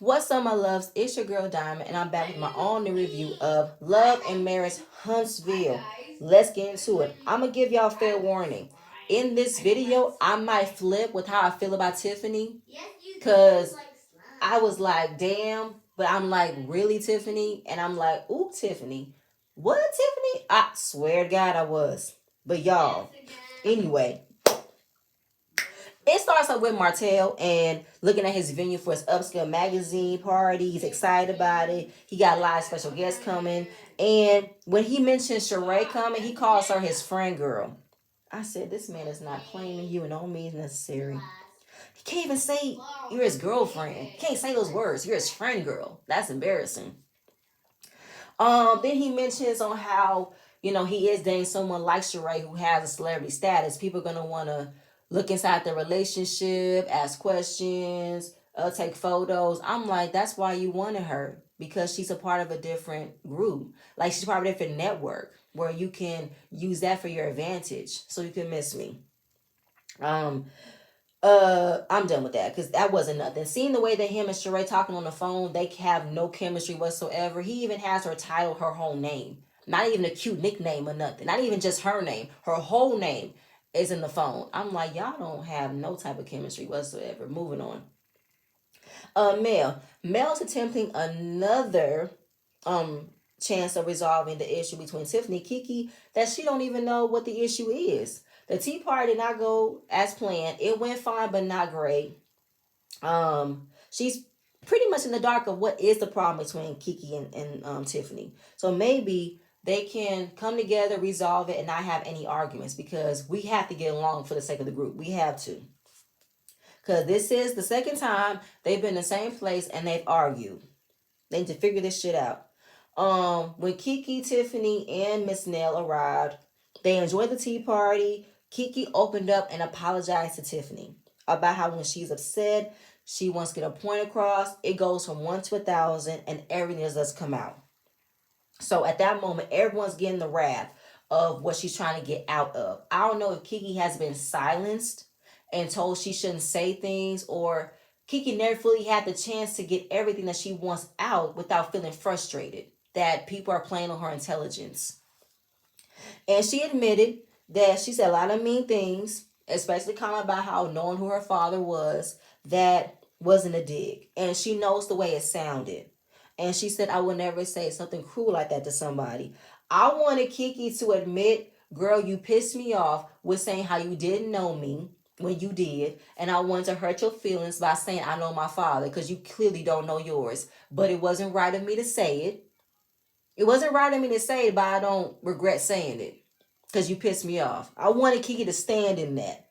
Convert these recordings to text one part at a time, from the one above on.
What's up, my loves? It's your girl Diamond, and I'm back with my own new review of Love and Marriage Huntsville. Let's get into it. I'm gonna give y'all fair warning. In this video, I might flip with how I feel about Tiffany, cause I was like, damn, but I'm like, really, Tiffany? And I'm like, ooh, Tiffany. What, Tiffany? I swear to God, I was. But y'all, anyway, it starts up with Martell and looking at his venue for his upscale magazine party. He's excited about it. He got a lot of special guests coming. And when he mentioned Sheree coming, he calls her his friend girl. I said, this man is not claiming you in no means necessary. He can't even say you're his girlfriend. He can't say those words. You're his friend girl. That's embarrassing. Then he mentions on how, he is dating someone like Sheree who has a celebrity status. People are gonna wanna look inside the relationship, ask questions, take photos. I'm like, that's why you wanted her. Because she's a part of a different group. Like she's part of a different network where you can use that for your advantage. So you can miss me. Um, I'm done with that because that wasn't nothing. Seeing the way that him and Sheree talking on the phone, they have no chemistry whatsoever. He even has her title her whole name. Not even a cute nickname or nothing. Not even just her name. Her whole name is in the phone. I'm like, y'all don't have no type of chemistry whatsoever. Moving on. Mel's attempting another um chance of resolving the issue between Tiffany and Kiki that she don't even know what the issue is. The tea party did not go as planned. It went fine, but not great. She's pretty much in the dark of what is the problem between Kiki and Tiffany. So maybe they can come together, resolve it, and not have any arguments because we have to get along for the sake of the group. We have to. Because this is the second time they've been in the same place and they've argued. They need to figure this shit out. When Kiki, Tiffany, and Miss Nell arrived, they enjoyed the tea party. Kiki opened up and apologized to Tiffany about how when she's upset, she wants to get a point across. It goes from 1 to 1,000, and everything does come out. So at that moment, everyone's getting the wrath of what she's trying to get out of. I don't know if Kiki has been silenced and told she shouldn't say things, or Kiki never fully had the chance to get everything that she wants out without feeling frustrated that people are playing on her intelligence. And she admitted that she said a lot of mean things, especially comment about how knowing who her father was, that wasn't a dig. And she knows the way it sounded. And she said, I would never say something cruel like that to somebody. I wanted Kiki to admit, girl, you pissed me off with saying how you didn't know me when you did. And I wanted to hurt your feelings by saying I know my father because you clearly don't know yours. But it wasn't right of me to say it. It wasn't right of me to say it, but I don't regret saying it because you pissed me off. I wanted Kiki to stand in that.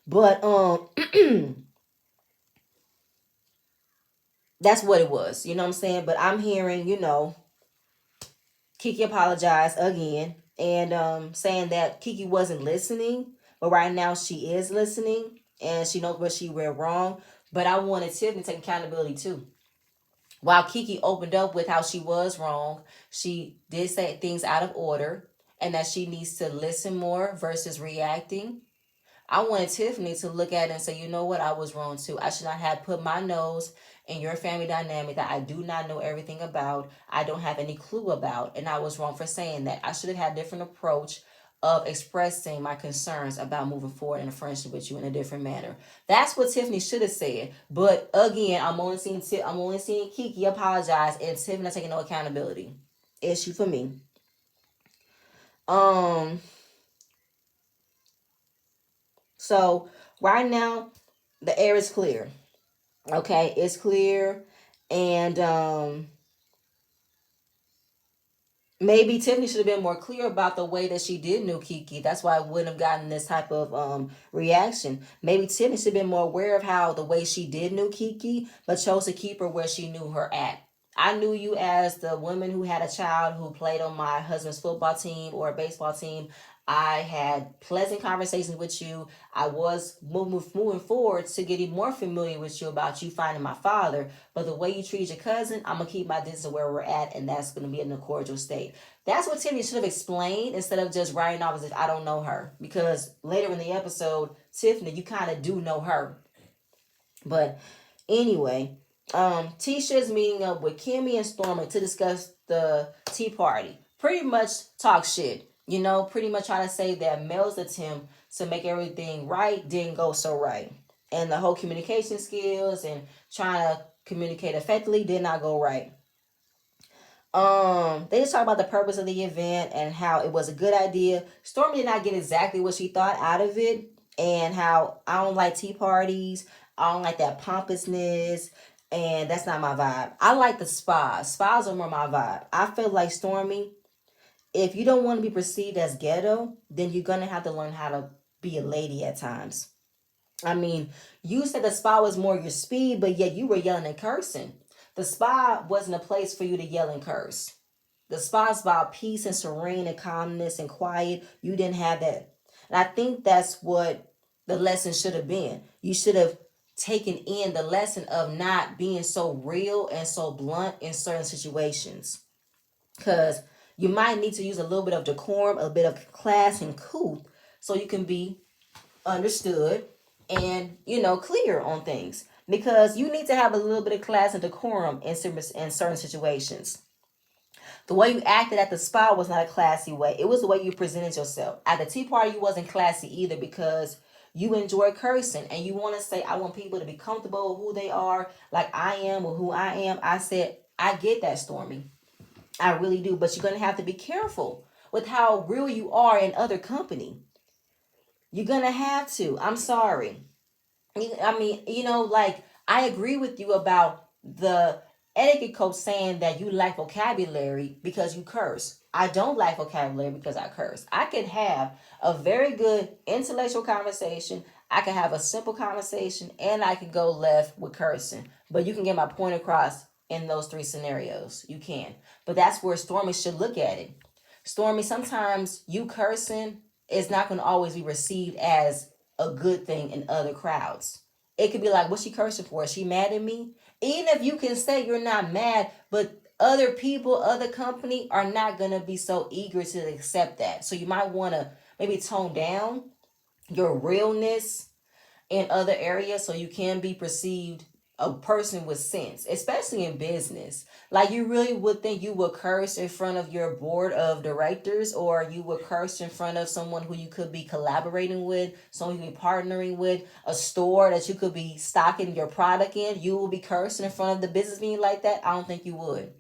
But that's what it was. You know what I'm saying? But I'm hearing, Kiki apologized again and saying that Kiki wasn't listening, but right now she is listening and she knows where she went wrong. But I wanted Tiffany to take accountability too. While Kiki opened up with how she was wrong, she did say things out of order and that she needs to listen more versus reacting. I wanted Tiffany to look at it and say, you know what, I was wrong too. I should not have put my nose in your family dynamic that I do not know everything about. I don't have any clue about. And I was wrong for saying that. I should have had a different approach of expressing my concerns about moving forward in a friendship with you in a different manner. That's what Tiffany should have said. But again, I'm only seeing Kiki apologize and Tiffany not taking no accountability. Issue for me. Um so right now the air is clear. Okay, it's clear. And maybe Tiffany should have been more clear about the way that she did know Kiki. That's why I wouldn't have gotten this type of reaction. Maybe Tiffany should have been more aware of how the way she did know Kiki, but chose to keep her where she knew her at. I knew you as the woman who had a child who played on my husband's football team or baseball team. I had pleasant conversations with you. I was moving forward to getting more familiar with you about you finding my father. But the way you treated your cousin, I'm gonna keep my distance where we're at, and that's gonna be in a cordial state. That's what Tiffany should have explained instead of just writing off as if I don't know her. Because later in the episode, Tiffany, you kind of do know her. But anyway, Tisha's meeting up with Kimmy and Stormy to discuss the Tea Party. Pretty much talk shit. You know, pretty much trying to say that Mel's attempt to make everything right didn't go so right. And the whole communication skills and trying to communicate effectively did not go right. They just talk about the purpose of the event and how it was a good idea. Stormy did not get exactly what she thought out of it, and how I don't like tea parties. I don't like that pompousness, and that's not my vibe. I like the spas. Spas are more my vibe. I feel like Stormy, if you don't want to be perceived as ghetto, then you're gonna have to learn how to be a lady at times. I mean, you said the spa was more your speed, but yet you were yelling and cursing. The spa wasn't a place for you to yell and curse. The spa's about peace and serene and calmness and quiet. You didn't have that. And I think that's what the lesson should have been. You should have taken in the lesson of not being so real and so blunt in certain situations. Because you might need to use a little bit of decorum, a bit of class and couth so you can be understood and clear on things, because you need to have a little bit of class and decorum in certain situations. The way you acted at the spa was not a classy way. It was the way you presented yourself. At the tea party, you wasn't classy either, because you enjoy cursing and you want to say, I want people to be comfortable with who they are, like I am with who I am. I said, I get that, Stormy. I really do. But you're going to have to be careful with how real you are in other company. You're going to have to. I'm sorry. I mean, like, I agree with you about the etiquette coach saying that you lack vocabulary because you curse. I don't lack vocabulary because I curse. I can have a very good intellectual conversation. I can have a simple conversation, and I can go left with cursing. But you can get my point across in those three scenarios. You can. But that's where Stormy should look at it. Stormy, sometimes you cursing is not going to always be received as a good thing in other crowds. It could be like, what's she cursing for? Is she mad at me? Even if you can say you're not mad, but other people, other company are not going to be so eager to accept that. So you might want to maybe tone down your realness in other areas so you can be perceived a person with sense, especially in business. Like, you really would think you would curse in front of your board of directors, or you would curse in front of someone who you could be collaborating with, someone you could be partnering with, a store that you could be stocking your product in. You will be cursing in front of the business meeting like that? I don't think you would.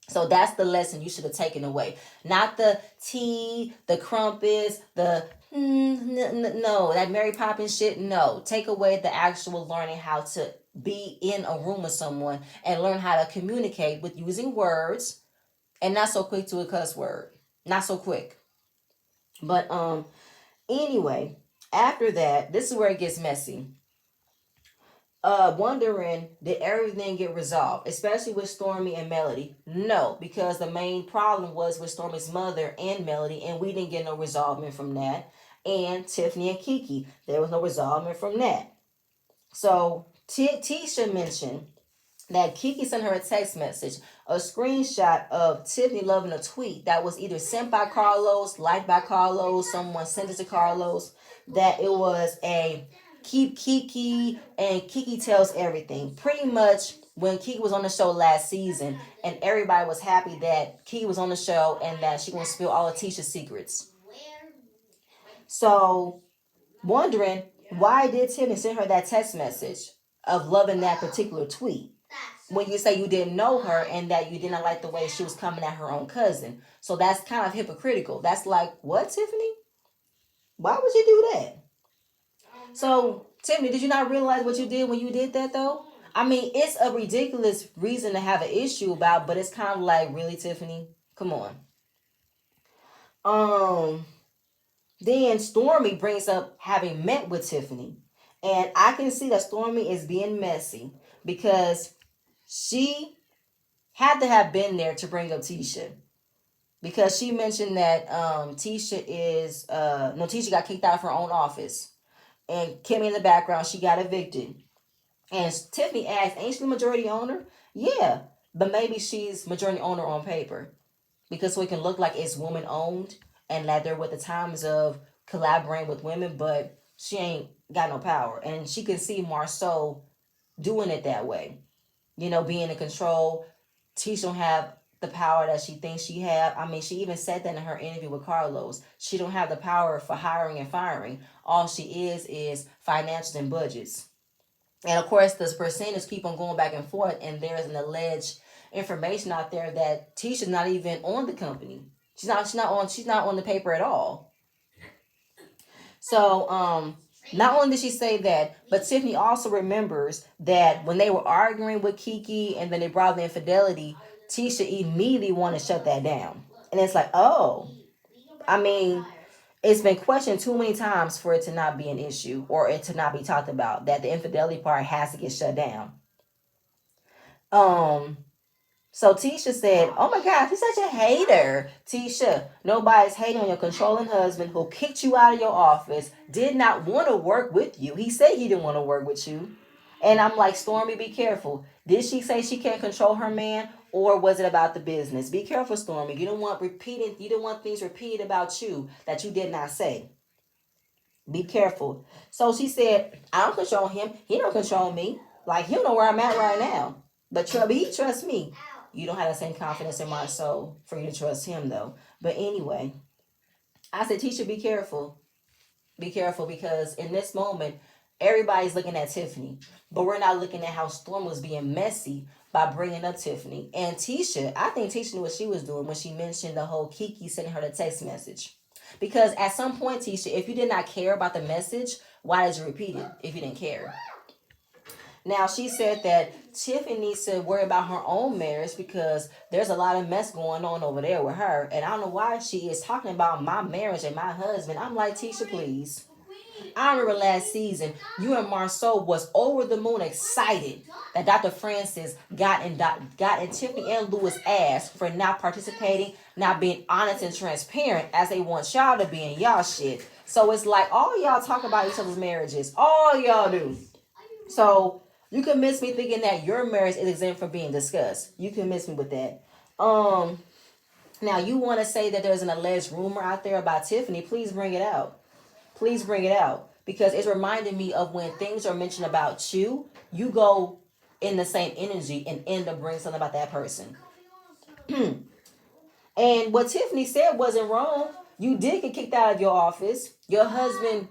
So that's the lesson you should have taken away. Not the tea, the crumpets, the no, that Mary Poppins shit. No, take away the actual learning how to be in a room with someone and learn how to communicate with using words, and not so quick to a cuss word. Not so quick. But anyway, after that, this is where it gets messy. Wondering, did everything get resolved, especially with Stormy and Melody? No, because the main problem was with Stormy's mother and Melody, and we didn't get no resolvement from that. And Tiffany and Kiki, there was no resolvement from that. So Tisha mentioned that Kiki sent her a text message, a screenshot of Tiffany loving a tweet that was either sent by Carlos, liked by Carlos, someone sent it to Carlos, that it was a keep Kiki and Kiki tells everything. Pretty much when Kiki was on the show last season, and everybody was happy that Kiki was on the show and that she gonna spill all of Tisha's secrets. So, wondering, why did Tiffany send her that text message of loving that particular tweet when you say you didn't know her and that you didn't like the way she was coming at her own cousin? So that's kind of hypocritical. That's like, what, Tiffany? Why would you do that? So, Tiffany, did you not realize what you did when you did that, though? I mean, it's a ridiculous reason to have an issue about, but it's kind of like, really, Tiffany? Come on. Um, then Stormy brings up having met with Tiffany. And I can see that Stormy is being messy because she had to have been there to bring up Tisha. Because she mentioned that Tisha is no, Tisha got kicked out of her own office. And Kimmy in the background, she got evicted. And Tiffany asked, ain't she the majority owner? Yeah, but maybe she's majority owner on paper, because so it can look like it's woman owned and that they're with the times of collaborating with women, but she ain't got no power. And she can see Marceau doing it that way. being in control. Tisha don't have the power that she thinks she have. I mean, she even said that in her interview with Carlos. She don't have the power for hiring and firing. All she is financials and budgets. And of course, the percentage keep on going back and forth, and there's an alleged information out there that Tisha's not even on the company. She's not on the paper at all. So, not only did she say that, but Tiffany also remembers that when they were arguing with Kiki and then they brought the infidelity, Tisha immediately wanted to shut that down. And it's like, oh, I mean, it's been questioned too many times for it to not be an issue or it to not be talked about, that the infidelity part has to get shut down. So Tisha said, oh my God, he's such a hater. Tisha, nobody's hating on your controlling husband who kicked you out of your office, did not want to work with you. He said he didn't want to work with you. And I'm like, Stormy, be careful. Did she say she can't control her man, or was it about the business? Be careful, Stormy. You don't want things repeated about you that you did not say. Be careful. So she said, I don't control him. He don't control me. Like, he don't know where I'm at right now. But he trusts me. You don't have the same confidence in my soul for you to trust him, though. But anyway, I said, Tisha, be careful. Be careful, because in this moment, everybody's looking at Tiffany. But we're not looking at how Storm was being messy by bringing up Tiffany. And Tisha, I think Tisha knew what she was doing when she mentioned the whole Kiki sending her the text message. Because at some point, Tisha, if you did not care about the message, why did you repeat it if you didn't care? Now, she said that Tiffany needs to worry about her own marriage because there's a lot of mess going on over there with her. And I don't know why she is talking about my marriage and my husband. I'm like, Tisha, please. I remember last season, you and Marceau was over the moon excited that Dr. Francis got in Tiffany and Louis' ass for not participating, not being honest and transparent as they want y'all to be in y'all shit. So it's like all y'all talk about each other's marriages. All y'all do. So you can miss me thinking that your marriage is exempt from being discussed. You can miss me with that. Now you want to say that there's an alleged rumor out there about Tiffany. Please bring it out. Please bring it out, because it's reminding me of when things are mentioned about you, you go in the same energy and end up bringing something about that person. And what Tiffany said wasn't wrong. You did get kicked out of your office. Your husband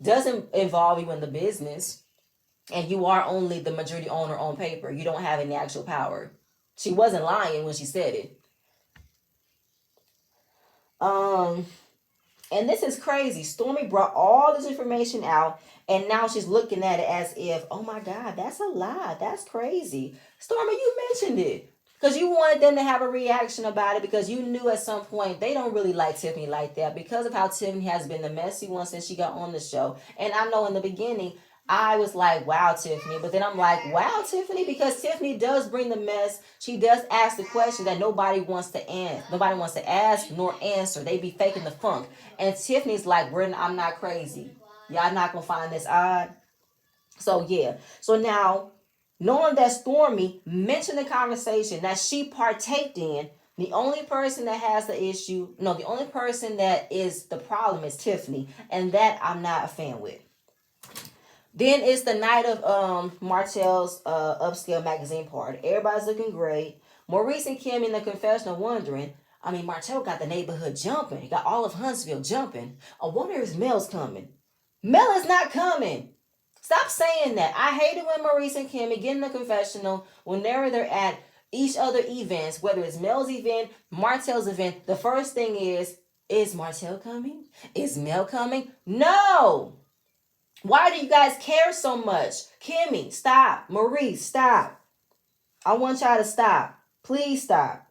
doesn't involve you in the business. And you are only the majority owner on paper. You don't have any actual power. She wasn't lying when she said it. And this is crazy. Stormy brought all this information out, and now she's looking at it as if, oh my God, that's a lie. That's crazy. Stormy, you mentioned it because you wanted them to have a reaction about it, because you knew at some point they don't really like Tiffany like that because of how Tiffany has been the messy one since she got on the show. And I know in the beginning, I was like, wow, Tiffany. But then I'm like, wow, Tiffany, because Tiffany does bring the mess. She does ask the question that nobody wants to answer. Nobody wants to ask nor answer. They be faking the funk. And Tiffany's like, I'm not crazy. Y'all not going to find this odd. So, yeah. So now, knowing that Stormy mentioned the conversation that she partaked in, the only person that has the issue, the only person that is the problem is Tiffany. And that I'm not a fan with. Then it's the night of Martell's upscale magazine party. Everybody's looking great. Maurice and Kim in the confessional wondering, Martell got the neighborhood jumping. He got all of Huntsville jumping. I wonder if Mel's coming. Mel is not coming. Stop saying that. I hate it when Maurice and Kim get in the confessional whenever they're at each other events, whether it's Mel's event, Martell's event. The first thing is Martell coming? Is Mel coming? No! Why do you guys care so much? Kimmy, stop. Maurice, stop. I want y'all to stop. Please stop.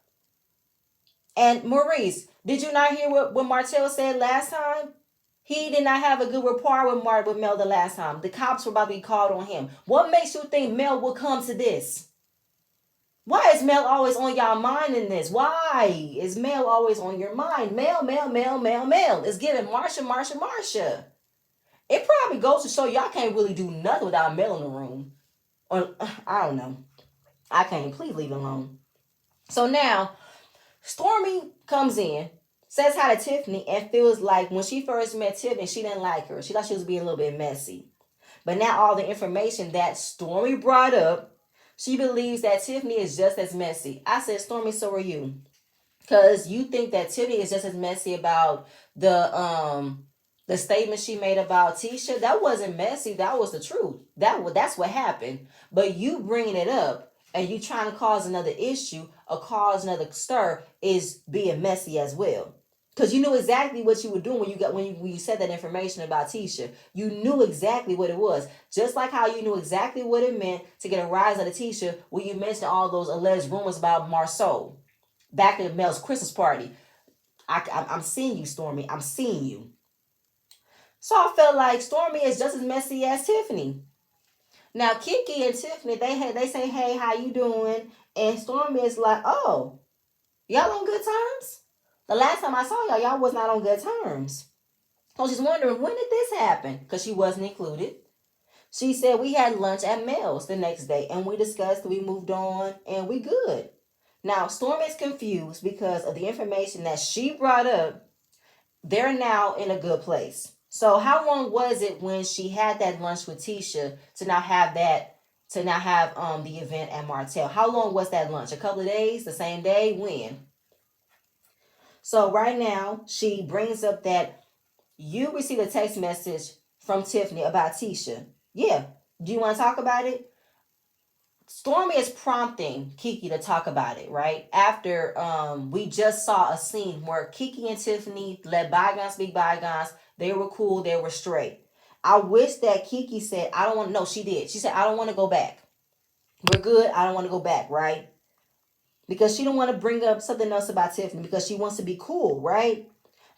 And Maurice, did you not hear what Martell said last time? He did not have a good rapport with Mel the last time. The cops were about to be called on him. What makes you think Mel will come to this? Why is Mel always on y'all mind in this? Why is Mel always on your mind? Mel. It's giving Marsha. It probably goes to show y'all can't really do nothing without Mel in the room. Or, I don't know. I can't. Please leave it alone. So now, Stormy comes in, says hi to Tiffany, and feels like when she first met Tiffany, she didn't like her. She thought she was being a little bit messy. But now all the information that Stormy brought up She believes that Tiffany is just as messy. I said, Stormy, so are you. Because you think that Tiffany is just as messy about the statement she made about Tisha. That wasn't messy. That was the truth. That's what happened. But you bringing it up and you trying to cause another issue or cause another stir is being messy as well. Because you knew exactly what you were doing when you said that information about Tisha. You knew exactly what it was. Just like how you knew exactly what it meant to get a rise out of Tisha when you mentioned all those alleged rumors about Marceau back at Mel's Christmas party. I'm seeing you, Stormy. I'm seeing you. So I felt like Stormy is just as messy as Tiffany. Now Kiki and Tiffany, they say, hey, how you doing? And Stormy is like, oh, y'all on good terms? The last time I saw y'all was not on good terms. So she's wondering, when did this happen? Because she wasn't included. She said we had lunch at Mel's the next day and we discussed, we moved on, and we good. Now, Storm is confused because of the information that she brought up. They're now in a good place. So how long was it when she had that lunch with Tisha to now have the event at Martell? How long was that lunch? A couple of days? The same day? When? So right now she brings up that you received a text message from Tiffany about Tisha. Yeah. Do you want to talk about it? Stormy is prompting Kiki to talk about it, right? After we just saw a scene where Kiki and Tiffany let bygones be bygones. They were cool, they were straight. I wish that Kiki said, I don't want to, no, she did. She said, I don't want to go back. We're good, I don't want to go back, right? Because she don't want to bring up something else about Tiffany because she wants to be cool, right?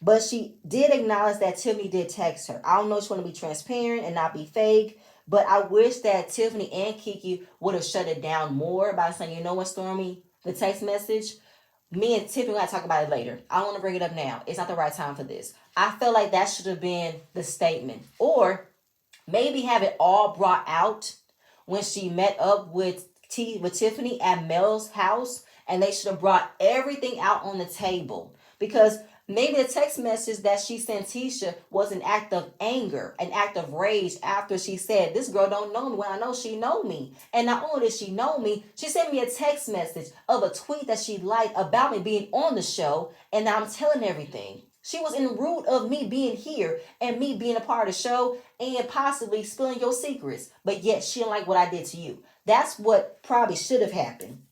But she did acknowledge that Tiffany did text her. I don't know if she want to be transparent and not be fake, but I wish that Tiffany and Kiki would have shut it down more by saying, you know what, Stormy, the text message, me and Tiffany gotta talk about it later. I don't want to bring it up now. It's not the right time for this. I felt like that should have been the statement. Or maybe have it all brought out when she met up with Tiffany at Mel's house, and they should have brought everything out on the table. Because maybe the text message that she sent Tisha was an act of anger, an act of rage after she said, this girl don't know me when I know she know me. And not only did she know me, she sent me a text message of a tweet that she liked about me being on the show, and now I'm telling everything. She was in root of me being here and me being a part of the show and possibly spilling your secrets. But yet she didn't like what I did to you. That's what probably should have happened.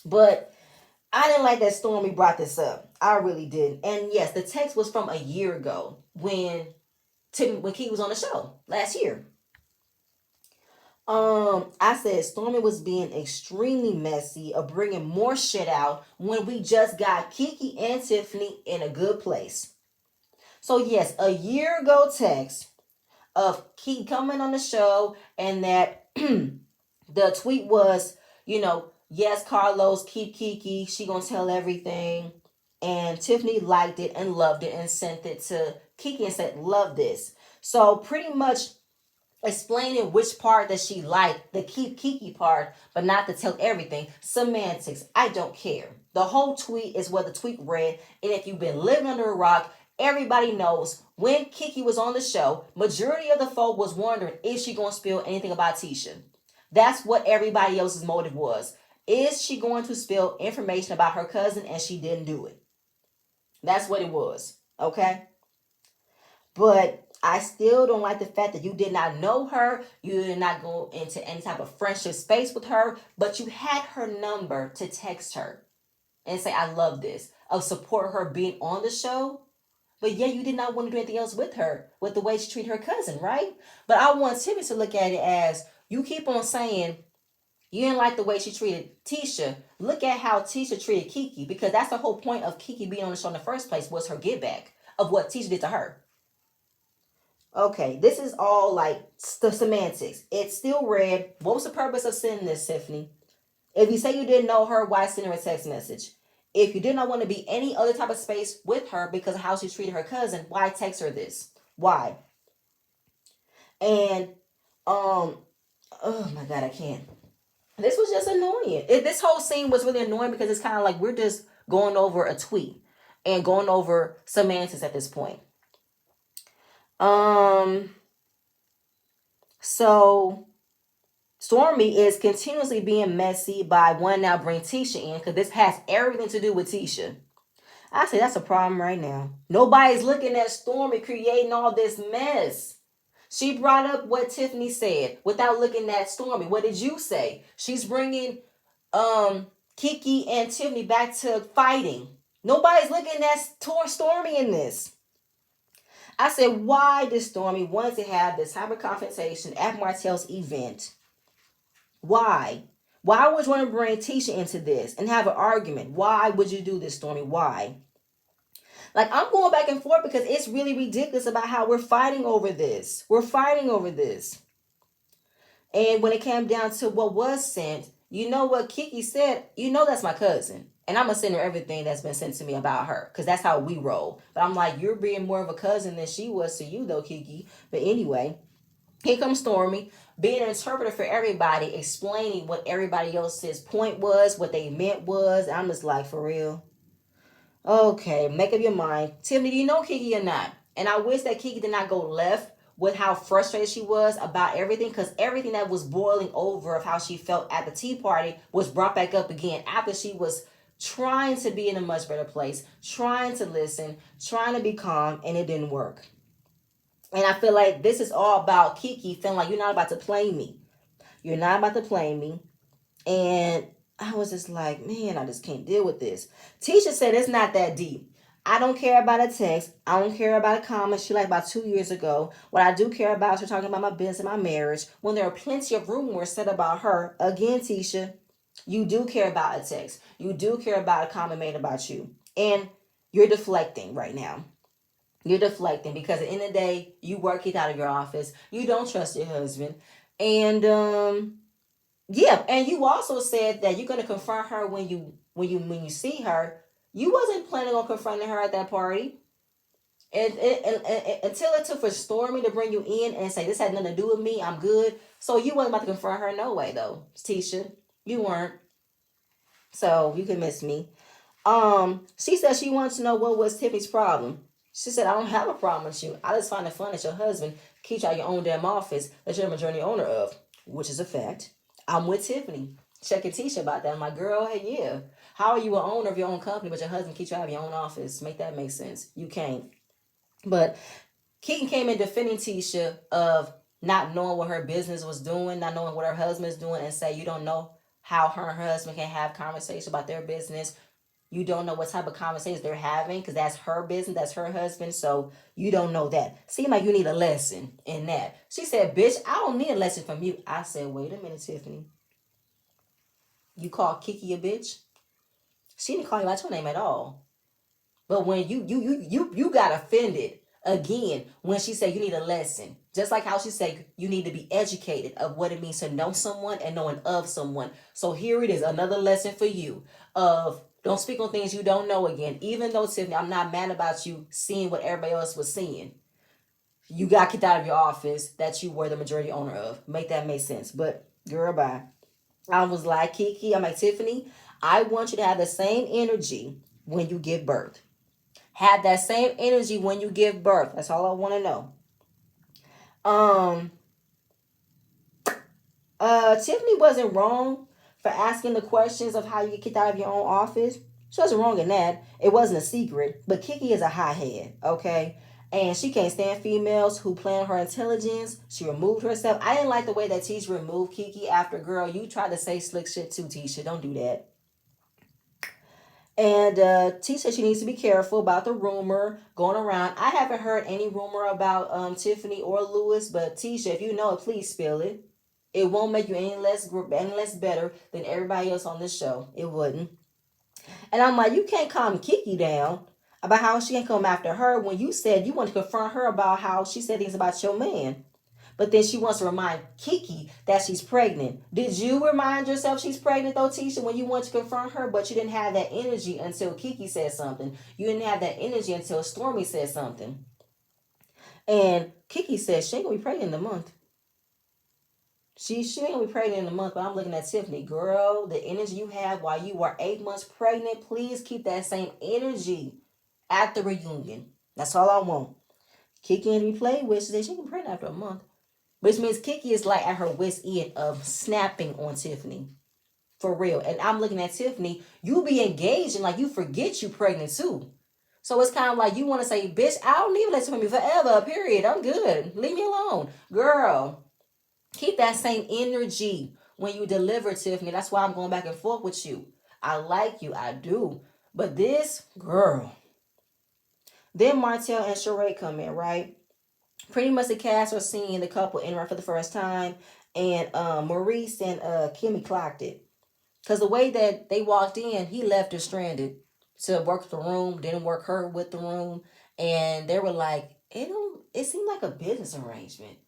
But I didn't like that Stormy brought this up. I really didn't. And yes, the text was from a year ago when Key was on the show last year. I said Stormy was being extremely messy of bringing more shit out when we just got Kiki and Tiffany in a good place. So yes, a year ago text of Kiki coming on the show and that the tweet was, yes, Carlos, keep Kiki. She gonna tell everything. And Tiffany liked it and loved it and sent it to Kiki and said, love this. So pretty much explaining which part that she liked, the keep Kiki part, but not to tell everything. Semantics, I don't care. The whole tweet is what the tweet read. And if you've been living under a rock, everybody knows when Kiki was on the show, majority of the folk was wondering, is she going to spill anything about Tisha? That's what everybody else's motive was. Is she going to spill information about her cousin? And she didn't do it. That's what it was. Okay? But I still don't like the fact that you did not know her. You did not go into any type of friendship space with her. But you had her number to text her and say, I love this. Of support her being on the show. But yeah, you did not want to do anything else with her, with the way she treated her cousin, right? But I want Timmy to look at it as, you keep on saying you didn't like the way she treated Tisha. Look at how Tisha treated Kiki, because that's the whole point of Kiki being on the show in the first place, was her get back of what Tisha did to her. Okay, this is all like the semantics. It's still red. What was the purpose of sending this, Tiffany? If you say you didn't know her, why send her a text message? If you did not want to be any other type of space with her because of how she treated her cousin, why text her this? Why? And oh my God, I can't. This was just annoying. This whole scene was really annoying because it's kind of like we're just going over a tweet and going over semantics at this point. So Stormy is continuously being messy by one now bring Tisha in because this has everything to do with Tisha. I say that's a problem right now. Nobody's looking at Stormy creating all this mess. She brought up what Tiffany said without looking at Stormy. What did you say? She's bringing Kiki and Tiffany back to fighting. Nobody's looking at Stormy in this. I said, why did Stormy want to have this type of confrontation at Martell's event? Why? Why would you want to bring Tisha into this and have an argument? Why would you do this, Stormy? Why? Like, I'm going back and forth because it's really ridiculous about how we're fighting over this. We're fighting over this. And when it came down to what was sent, you know what Kiki said? You know that's my cousin. And I'm going to send her everything that's been sent to me about her. Because that's how we roll. But I'm like, you're being more of a cousin than she was to you, though, Kiki. But anyway, here comes Stormy, being an interpreter for everybody, explaining what everybody else's point was, what they meant was. I'm just like, for real? Okay, make up your mind. Tiffany, do you know Kiki or not? And I wish that Kiki did not go left with how frustrated she was about everything, because everything that was boiling over of how she felt at the tea party was brought back up again after she was trying to be in a much better place, trying to listen, trying to be calm, and it didn't work. And I feel like this is all about Kiki feeling like you're not about to play me. You're not about to play me. And I was just like, man, I just can't deal with this. Tisha said it's not that deep. I don't care about a text. I don't care about a comment she liked about 2 years ago. What I do care about is her talking about my business and my marriage when there are plenty of rumors said about her. Again, Tisha, you do care about a text. You do care about a comment made about you. And you're deflecting right now. You're deflecting because at the end of the day, you work it out of your office. You don't trust your husband. And yeah, and you also said that you're gonna confront her when you see her. You wasn't planning on confronting her at that party. And until it took for Stormy to bring you in and say this had nothing to do with me, I'm good. So you wasn't about to confront her no way though, Tisha. You weren't. So you can miss me. She said she wants to know what was Tiffany's problem. She said, I don't have a problem with you. I just find it fun that your husband keeps out your own damn office that you're the majority owner of, which is a fact. I'm with Tiffany. Checking Tisha about that. I'm like, girl, hey, yeah. How are you an owner of your own company, but your husband keeps you out of your own office? Make that make sense. You can't. But Keaton came in defending Tisha of not knowing what her business was doing, not knowing what her husband's doing, and say you don't know how her and her husband can have conversations about their business. You don't know what type of conversations they're having because that's her business, that's her husband, so you don't know that. Seem like you need a lesson in that. She said, bitch, I don't need a lesson from you. I said, wait a minute, Tiffany. You call Kiki a bitch? She didn't call you by your name at all. But when you got offended again when she said you need a lesson. Just like how she said you need to be educated of what it means to know someone and knowing of someone. So here it is, another lesson for you of don't speak on things you don't know again. Even though, Tiffany, I'm not mad about you seeing what everybody else was seeing. You got kicked out of your office that you were the majority owner of. Make that make sense. But girl, bye. I was like, Kiki, I'm like, Tiffany, I want you to have the same energy when you give birth. Have that same energy when you give birth. That's all I want to know. Tiffany wasn't wrong for asking the questions of how you get kicked out of your own office. She wasn't wrong in that. It wasn't a secret. But Kiki is a hothead, okay? And she can't stand females who play on her intelligence. She removed herself. I didn't like the way that Tisha removed Kiki after, girl, you tried to say slick shit too, Tisha. Don't do that. And T said she needs to be careful about the rumor going around. I haven't heard any rumor about Tiffany or Lewis, but Tisha, if you know it, please spill it. It won't make you any less better than everybody else on this show. It wouldn't. And I'm like, you can't calm Kiki down about how she ain't come after her when you said you want to confront her about how she said things about your man. But then she wants to remind Kiki that she's pregnant. Did you remind yourself she's pregnant though, Tisha, when you wanted to confront her? But you didn't have that energy until Kiki said something. You didn't have that energy until Stormy said something. And Kiki said she ain't gonna be pregnant in a month. She ain't gonna be pregnant in a month, but I'm looking at Tiffany. Girl, the energy you have while you were 8 months pregnant, please keep that same energy at the reunion. That's all I want. Kiki ain't to be played with. She said she can be pregnant after a month. which means Kiki is like at her wit's end of snapping on Tiffany. For real. And I'm looking at Tiffany, you be engaged and like you forget you pregnant too. So it's kind of like you want to say, bitch, I don't need that for me forever, period. I'm good. Leave me alone. Girl, keep that same energy when you deliver, Tiffany. That's why I'm going back and forth with you. I like you. I do. But this, girl. Then Martell and Sheree come in, right? Pretty much the cast are seeing the couple interact for the first time. And Maurice and Kimmy clocked it. Because the way that they walked in, he left her stranded to work the room, didn't work her with the room. And they were like, it seemed like a business arrangement.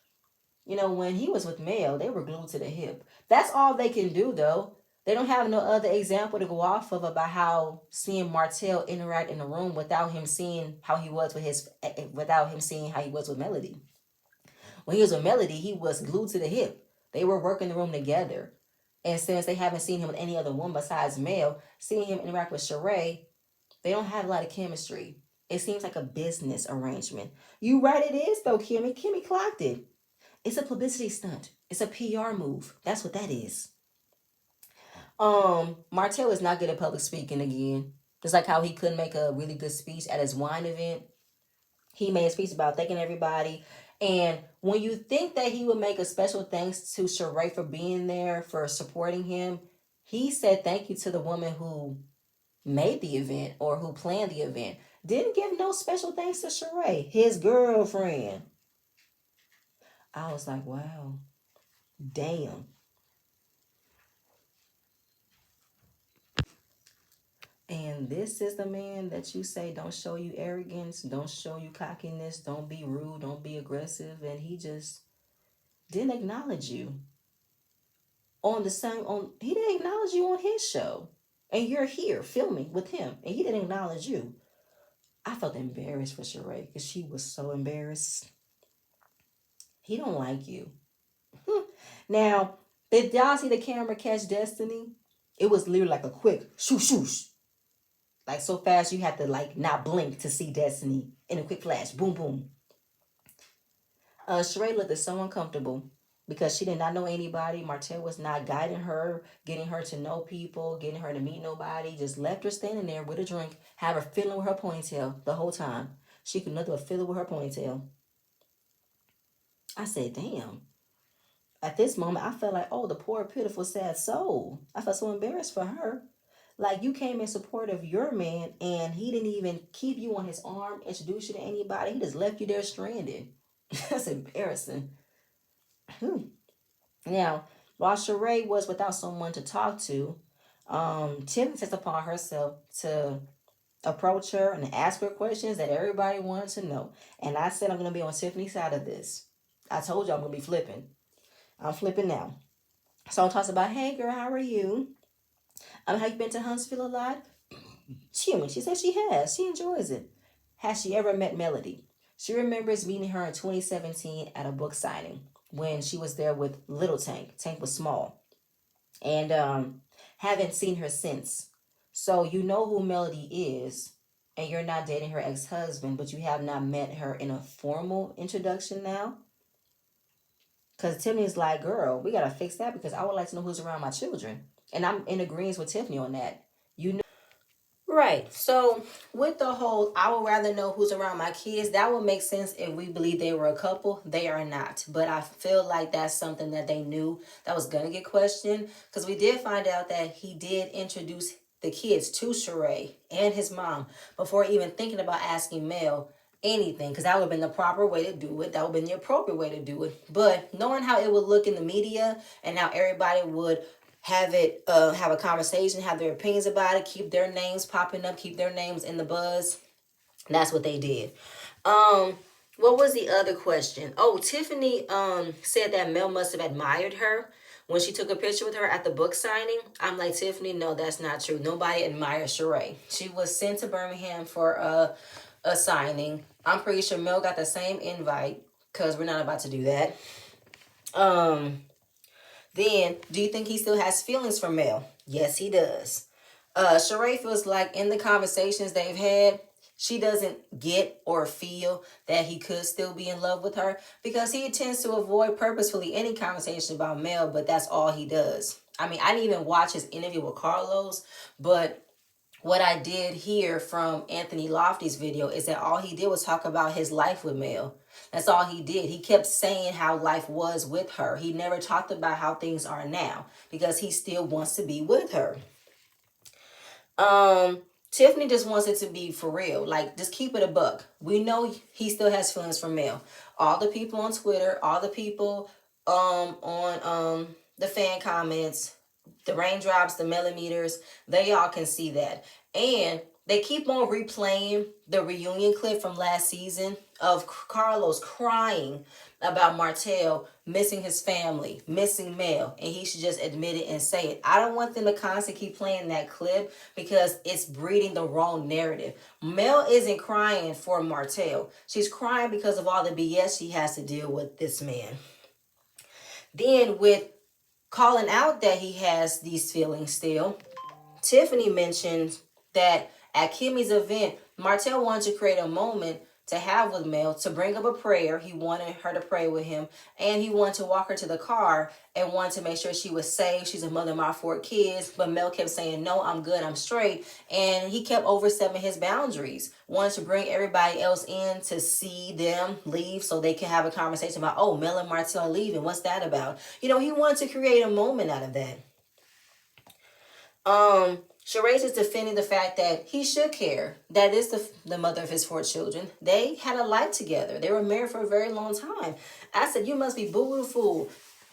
You know, when he was with Mel, they were glued to the hip. That's all they can do, though. They don't have no other example to go off of about how seeing Martell interact in the room without him seeing how he was with without him seeing how he was with Melody. When he was with Melody, he was glued to the hip. They were working the room together. And since they haven't seen him with any other woman besides Mel, seeing him interact with Sheree, they don't have a lot of chemistry. It seems like a business arrangement. You right, it is though, Kimmy. Kimmy clocked it. It's a publicity stunt. It's a PR move. That's what that is. Martell is not good at public speaking again. Just like how he couldn't make a really good speech at his wine event. He made a speech about thanking everybody. And when you think that he would make a special thanks to Sheree for being there, for supporting him, he said thank you to the woman who made the event or who planned the event. Didn't give no special thanks to Sheree, his girlfriend. I was like, wow, damn. And this is the man that you say don't show you arrogance, don't show you cockiness, don't be rude, don't be aggressive. And he just didn't acknowledge you on the same on he didn't acknowledge you on his show. And you're here filming with him and he didn't acknowledge you. I felt embarrassed for Sheree because she was so embarrassed. He don't like you. Now, did y'all see the camera catch Destiny? It was literally like a quick shoosh shoosh. Like so fast you had to like not blink to see Destiny in a quick flash. Boom boom. Sheree looked so uncomfortable because she did not know anybody. Martell was not guiding her, getting her to know people, getting her to meet nobody. Just left her standing there with a drink, have her fiddling with her ponytail the whole time. She could nothing but fiddle with her ponytail. I said, damn. At this moment, I felt like, oh, the poor, pitiful, sad soul. I felt so embarrassed for her. Like you came in support of your man and he didn't even keep you on his arm, introduce you to anybody. He just left you there stranded. That's embarrassing. Now, while Sheree was without someone to talk to, Tiffany takes upon herself to approach her and ask her questions that everybody wanted to know. And I said I'm going to be on Tiffany's side of this. I told you I'm going to be flipping. I'm flipping now. So I talks about, hey girl, how are you? Have you been to Huntsville a lot? She said she has. She enjoys it. Has she ever met Melody? She remembers meeting her in 2017 at a book signing when she was there with Little Tank. Tank was small. And haven't seen her since. So you know who Melody is, and you're not dating her ex-husband, but you have not met her in a formal introduction now. Because Tiffany's like, girl, we got to fix that because I would like to know who's around my children. And I'm in agreement with Tiffany on that. You know. Right. So with the whole, I would rather know who's around my kids, that would make sense if we believe they were a couple. They are not. But I feel like that's something that they knew that was going to get questioned. Because we did find out that he did introduce the kids to Sheree and his mom before even thinking about asking Mel anything. Because that would have been the proper way to do it. That would have been the appropriate way to do it. But knowing how it would look in the media and how everybody would have a conversation, have their opinions about it, keep their names popping up, keep their names in the buzz. That's what they did. What was the other question? Oh, Tiffany said that Mel must have admired her when she took a picture with her at the book signing. I'm like, Tiffany, no, that's not true. Nobody admires Sheree. She was sent to Birmingham for a signing. I'm pretty sure Mel got the same invite because we're not about to do that. Then, do you think he still has feelings for Mel? Yes, he does. Sheree feels like in the conversations they've had, she doesn't get or feel that he could still be in love with her, because he tends to avoid purposefully any conversation about Mel, but that's all he does. I mean, I didn't even watch his interview with Carlos, but what I did hear from Anthony Lofty's video is that all he did was talk about his life with Mel. That's all he did. He kept saying how life was with her. He never talked about how things are now, because he still wants to be with her. Tiffany just wants it to be for real. Like, just keep it a buck. We know he still has feelings for Mel. All the people on Twitter, all the people on the fan comments, the raindrops, the millimeters, they all can see that. And they keep on replaying the reunion clip from last season of Carlos crying about Martell missing his family, missing Mel, and he should just admit it and say it. I don't want them to constantly keep playing that clip, because it's breeding the wrong narrative. Mel isn't crying for Martell. She's crying because of all the BS she has to deal with this man. Then, with calling out that he has these feelings still, Tiffany mentioned that at Kimmy's event, Martell wanted to create a moment to have with Mel, to bring up a prayer. He wanted her to pray with him, and he wanted to walk her to the car and wanted to make sure she was safe. She's a mother of my 4 kids, but Mel kept saying, no, I'm good, I'm straight. And he kept overstepping his boundaries, wanted to bring everybody else in to see them leave so they can have a conversation about, oh, Mel and Martell leaving, what's that about? You know, he wanted to create a moment out of that. Sheree is defending the fact that he should care. That is the mother of his 4 children. They had a life together. They were married for a very long time. I said, you must be boo-boo-fool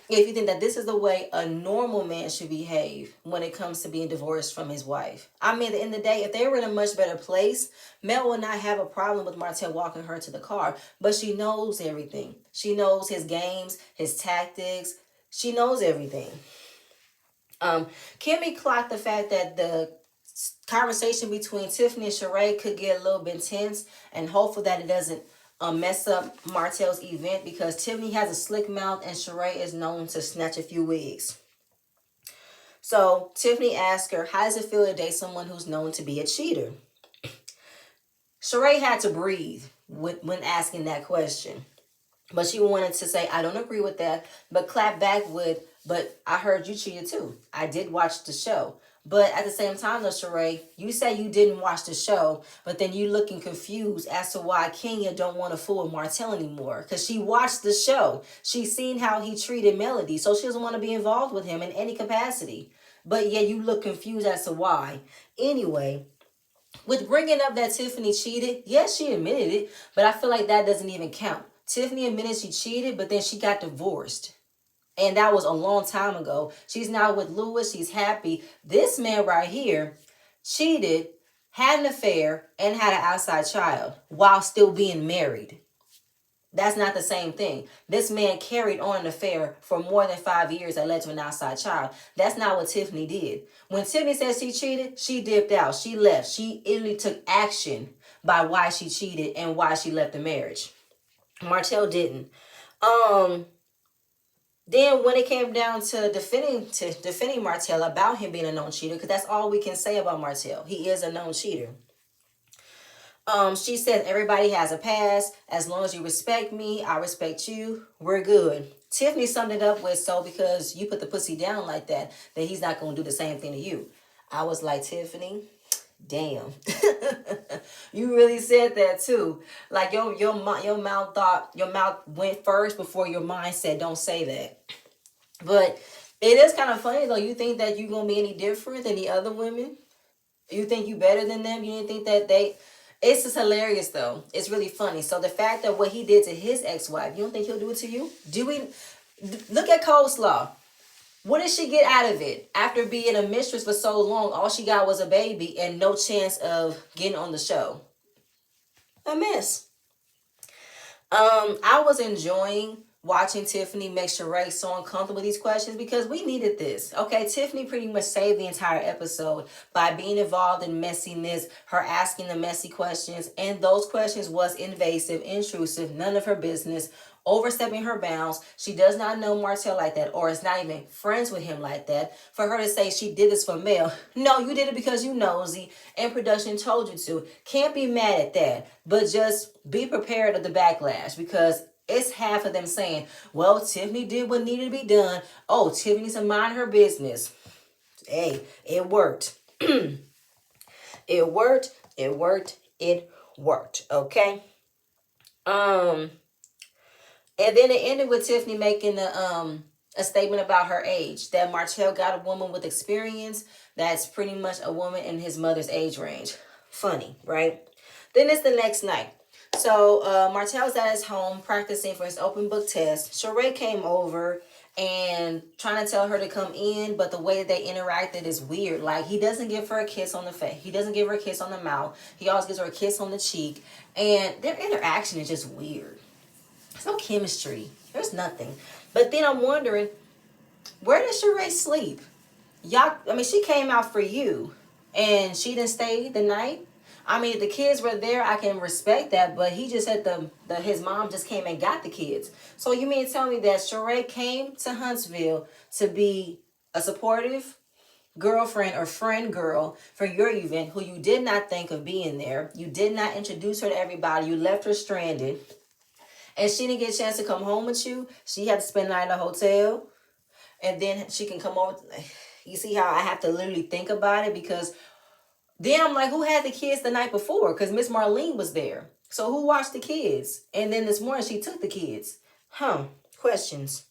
if you think that this is the way a normal man should behave when it comes to being divorced from his wife. I mean, at the end of the day, if they were in a much better place, Mel would not have a problem with Martell walking her to the car. But she knows everything. She knows his games, his tactics. She knows everything. Kimmy clocked the fact that the conversation between Tiffany and Sheree could get a little bit tense, and hopeful that it doesn't mess up Martell's event, because Tiffany has a slick mouth and Sheree is known to snatch a few wigs. So Tiffany asked her, how does it feel to date someone who's known to be a cheater? Sheree had to breathe when asking that question. But she wanted to say, I don't agree with that, but clap back with, but I heard you cheated too. I did watch the show. But at the same time, though, Sheree, you say you didn't watch the show, but then you looking confused as to why Kenya don't want to fool with Martell anymore. Because she watched the show. She's seen how he treated Melody, so she doesn't want to be involved with him in any capacity. But yeah, you look confused as to why. Anyway, with bringing up that Tiffany cheated, yes, she admitted it, but I feel like that doesn't even count. Tiffany admitted she cheated, but then she got divorced. And that was a long time ago. She's now with Lewis. She's happy. This man right here cheated, had an affair, and had an outside child while still being married. That's not the same thing. This man carried on an affair for more than 5 years that led to an outside child. That's not what Tiffany did. When Tiffany says she cheated, she dipped out. She left. She literally took action by why she cheated and why she left the marriage. Martell didn't. Then when it came down to defending Martell about him being a known cheater, because that's all we can say about Martell. He is a known cheater. She said everybody has a past. As long as you respect me, I respect you. We're good. Tiffany summed it up with, so because you put the pussy down like that, then he's not going to do the same thing to you. I was like, Tiffany, damn. You really said that too. Like your mouth went first before your mind said don't say that. But it is kind of funny though. You think that you're gonna be any different than the other women? You think you better than them? You didn't think that it's just hilarious though. It's really funny. So the fact that what he did to his ex-wife, you don't think he'll do it to you? Look at Coleslaw. What did she get out of it? After being a mistress for so long, all she got was a baby and no chance of getting on the show. A mess. I was enjoying watching Tiffany make Sheree so uncomfortable with these questions because we needed this. Okay, Tiffany pretty much saved the entire episode by being involved in messiness, her asking the messy questions, and those questions was invasive, intrusive, none of her business, overstepping her bounds. She does not know Martell like that, or is not even friends with him like that. For her to say she did this for Mel, no, you did it because you nosy and production told you to. Can't be mad at that, but just be prepared of the backlash, because it's half of them saying, well, Tiffany did what needed to be done. Oh, Tiffany needs to mind her business. Hey, it worked. It worked. It worked. It worked. Okay. Um, and then it ended with Tiffany making a statement about her age, that Martell got a woman with experience that's pretty much a woman in his mother's age range. Funny, right? Then it's the next night. So Martell's at his home practicing for his open book test. Sheree came over and trying to tell her to come in, but the way they interacted is weird. Like, he doesn't give her a kiss on the face. He doesn't give her a kiss on the mouth. He always gives her a kiss on the cheek. And their interaction is just weird. There's no chemistry. There's nothing. But then I'm wondering, where did Sheree sleep? Y'all, I mean, she came out for you and she didn't stay the night. I mean, if the kids were there, I can respect that, but he just said his mom just came and got the kids. So you mean to tell me that Sheree came to Huntsville to be a supportive girlfriend or friend girl for your event, who you did not think of being there. You did not introduce her to everybody. You left her stranded. And she didn't get a chance to come home with you. She had to spend the night in a hotel. And then she can come over. You see how I have to literally think about it? Because then I'm like, who had the kids the night before? Because Miss Marlene was there. So who watched the kids? And then this morning she took the kids. Questions.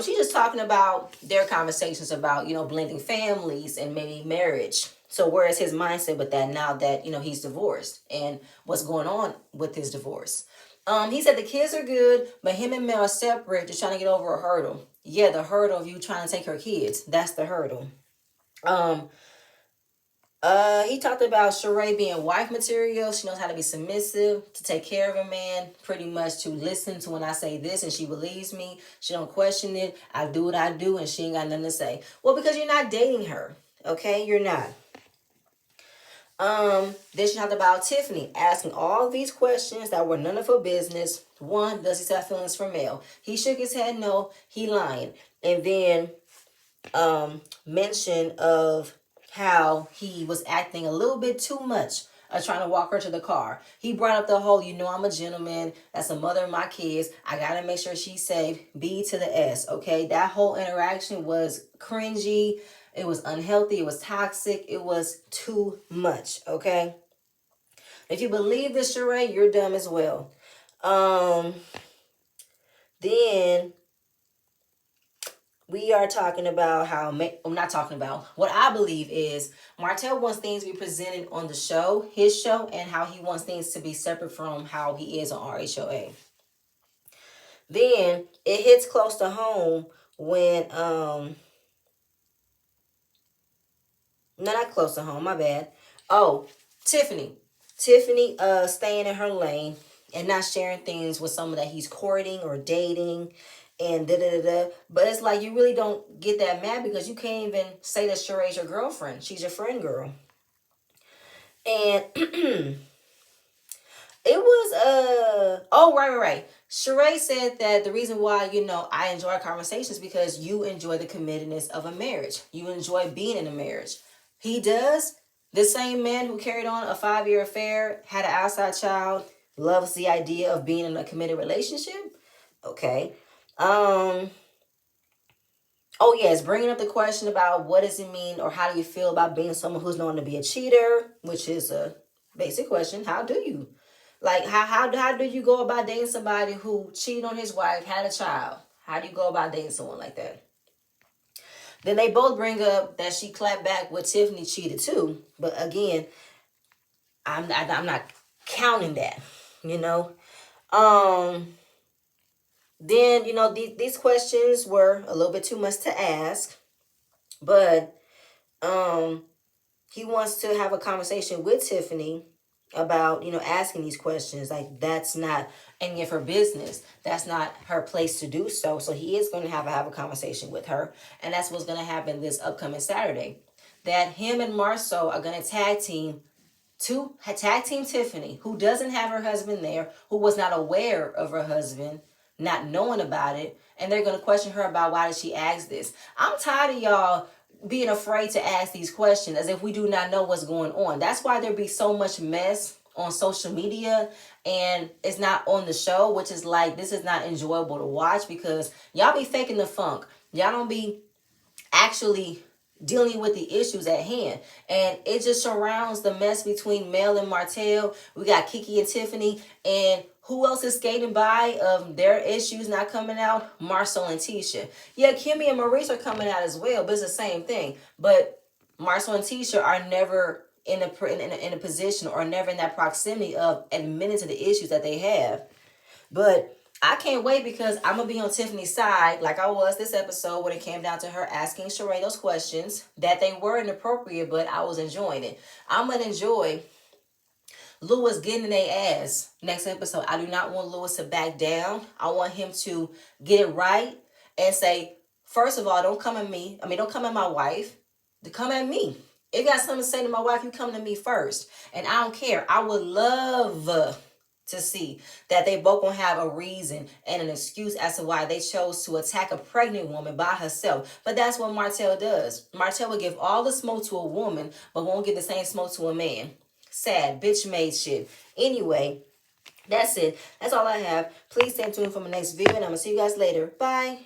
She's just talking about their conversations about, blending families and maybe marriage. So where is his mindset with that now that, he's divorced, and what's going on with his divorce? He said the kids are good, but him and Mel are separate, just trying to get over a hurdle. Yeah, the hurdle of you trying to take her kids. That's the hurdle. He talked about Sheree being wife material. She knows how to be submissive, to take care of a man, pretty much to listen to when I say this and she believes me. She don't question it. I do what I do and she ain't got nothing to say. Well, because you're not dating her. Okay, you're not. Then she talked about Tiffany asking all these questions that were none of her business. One, does he have feelings for Mel? He shook his head, no, he lying. And then mention of how he was acting a little bit too much, trying to walk her to the car. He brought up the whole, I'm a gentleman, that's the mother of my kids, I gotta make sure she's safe, B to the S, okay? That whole interaction was cringy. It was unhealthy. It was toxic. It was too much, okay? If you believe this, Sheree, you're dumb as well. Then we are talking about how, I'm not talking about, what I believe is Martell wants things to be presented on the show, his show, and how he wants things to be separate from how he is on RHOA. Then it hits close to home when, no, not close to home, my bad. Oh, Tiffany. Tiffany staying in her lane and not sharing things with someone that he's courting or dating and da-da-da-da. But it's like you really don't get that mad because you can't even say that Sheree's your girlfriend. She's your friend girl. And it was, right. Sheree said that the reason why, I enjoy conversations because you enjoy the committedness of a marriage. You enjoy being in a marriage. He does. The same man who carried on a 5-year affair, had an outside child, loves the idea of being in a committed relationship. Okay. Oh yes, bringing up the question about what does it mean or how do you feel about being someone who's known to be a cheater, which is a basic question. How do you? Like, how do you go about dating somebody who cheated on his wife, had a child? How do you go about dating someone like that? Then they both bring up that she clapped back with Tiffany cheated too. But again, I'm not counting that, Then, these questions were a little bit too much to ask. But he wants to have a conversation with Tiffany about, asking these questions. Like, that's not any of her business. That's not her place to do so. So he is going to have a conversation with her. And that's what's going to happen this upcoming Saturday. That him and Marceau are going to tag team to tag team Tiffany, who doesn't have her husband there, who was not aware of her husband, not knowing about it, and they're going to question her about why did she ask this. I'm tired of y'all being afraid to ask these questions as if we do not know what's going on. That's why there be so much mess on social media and it's not on the show, which is like, this is not enjoyable to watch because y'all be faking the funk. Y'all don't be actually dealing with the issues at hand. And it just surrounds the mess between Mel and Martell. We got Kiki and Tiffany. And who else is skating by of their issues not coming out? Marcel and Tisha. Yeah, Kimmy and Maurice are coming out as well, but it's the same thing. But Marcel and Tisha are never in a position or never in that proximity of admitting to the issues that they have. But I can't wait because I'm going to be on Tiffany's side like I was this episode when it came down to her asking Sheree those questions that they were inappropriate, but I was enjoying it. I'm going to enjoy Lewis getting in their ass next episode. I do not want Lewis to back down. I want him to get it right and say, first of all, don't come at me. Don't come at my wife. Come at me. If you got something to say to my wife, you come to me first. And I don't care. I would love to see that they both gonna have a reason and an excuse as to why they chose to attack a pregnant woman by herself. But that's what Martell does. Martell will give all the smoke to a woman, but won't give the same smoke to a man. Sad, bitch made shit. Anyway, that's it. That's all I have. Please stay tuned for my next video, and I'm gonna see you guys later. Bye.